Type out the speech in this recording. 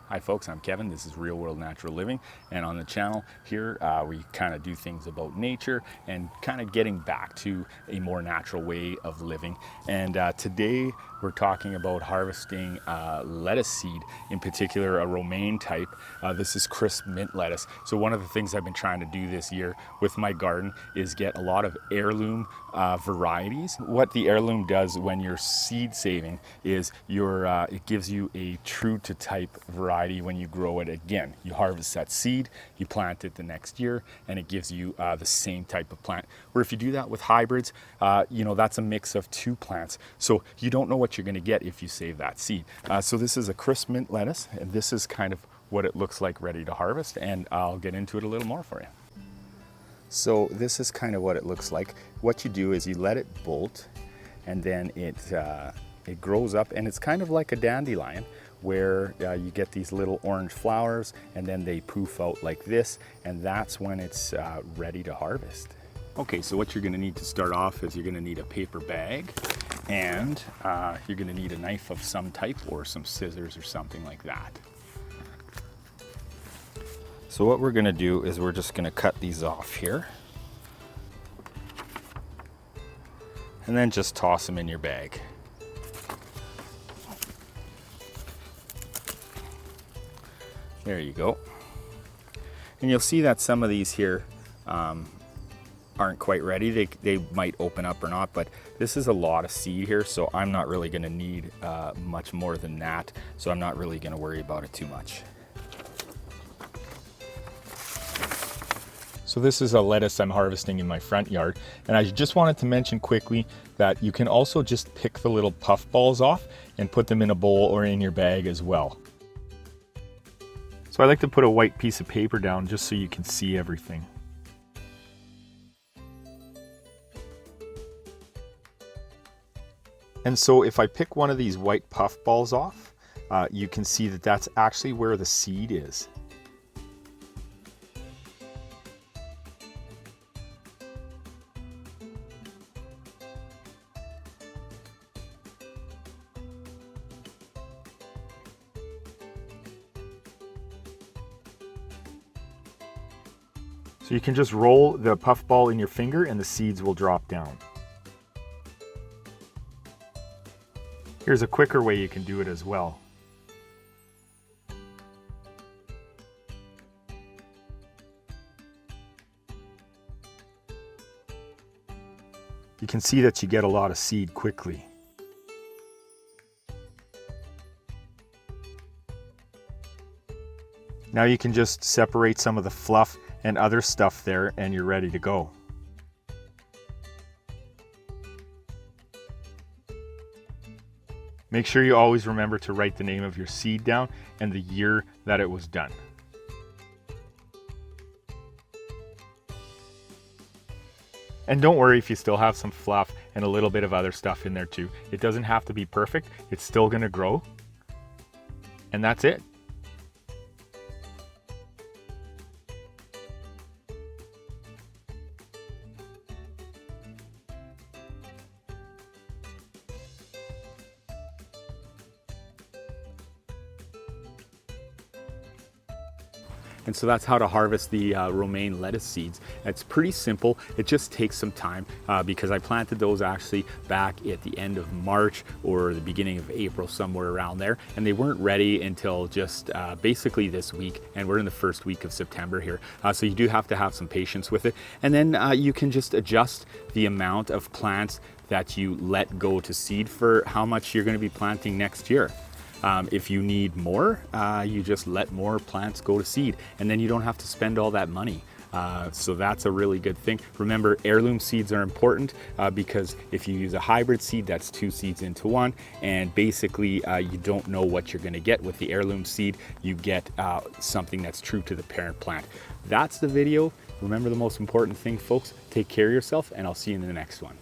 Hi folks, I'm Kevin. This is Real World Natural Living, and on the channel here we kind of do things about nature and kind of getting back to a more natural way of living. And today we're talking about harvesting lettuce seed, in particular a romaine type. This is crisp mint lettuce. So one of the things I've been trying to do this year with my garden is get a lot of heirloom varieties. What the heirloom does when you're seed saving is it gives you a true to type variety. When you grow it again, you harvest that seed, you plant it the next year, and it gives you the same type of plant. Where if you do that with hybrids, that's a mix of two plants, so you don't know what you're going to get if you save that seed. So this is a crisp mint lettuce, and this is kind of what it looks like ready to harvest, and I'll get into it a little more for you. So this is kind of what it looks like. What you do is you let it bolt, and then it grows up, and it's kind of like a dandelion, where you get these little orange flowers, and then they poof out like this, and that's when it's ready to harvest. Okay, so what you're going to need to start off is you're going to need a paper bag, and you're going to need a knife of some type or some scissors or something like that. So what we're going to do is we're just going to cut these off here, and then just toss them in your bag. There you go. And you'll see that some of these here aren't quite ready. They might open up or not, but this is a lot of seed here, so I'm not really going to need much more than that, so I'm not really going to worry about it too much. So this is a lettuce I'm harvesting in my front yard, and I just wanted to mention quickly that you can also just pick the little puff balls off and put them in a bowl or in your bag as well. So I like to put a white piece of paper down just so you can see everything. And so if I pick one of these white puff balls off, you can see that that's actually where the seed is. So you can just roll the puff ball in your finger and the seeds will drop down. Here's a quicker way you can do it as well. You can see that you get a lot of seed quickly. Now you can just separate some of the fluff and other stuff there, and you're ready to go. Make sure you always remember to write the name of your seed down and the year that it was done. And don't worry if you still have some fluff and a little bit of other stuff in there too. It doesn't have to be perfect. It's still going to grow. And that's it. And so that's how to harvest the romaine lettuce seeds. It's pretty simple. It just takes some time because I planted those actually back at the end of March or the beginning of April, somewhere around there. And they weren't ready until just basically this week. And we're in the first week of September here. So you do have to have some patience with it. And then you can just adjust the amount of plants that you let go to seed for how much you're going to be planting next year. If you need more, you just let more plants go to seed, and then you don't have to spend all that money. So that's a really good thing. Remember, heirloom seeds are important because if you use a hybrid seed, that's two seeds into one, and basically you don't know what you're going to get with the heirloom seed. You get something that's true to the parent plant. That's the video. Remember the most important thing, folks, take care of yourself, and I'll see you in the next one.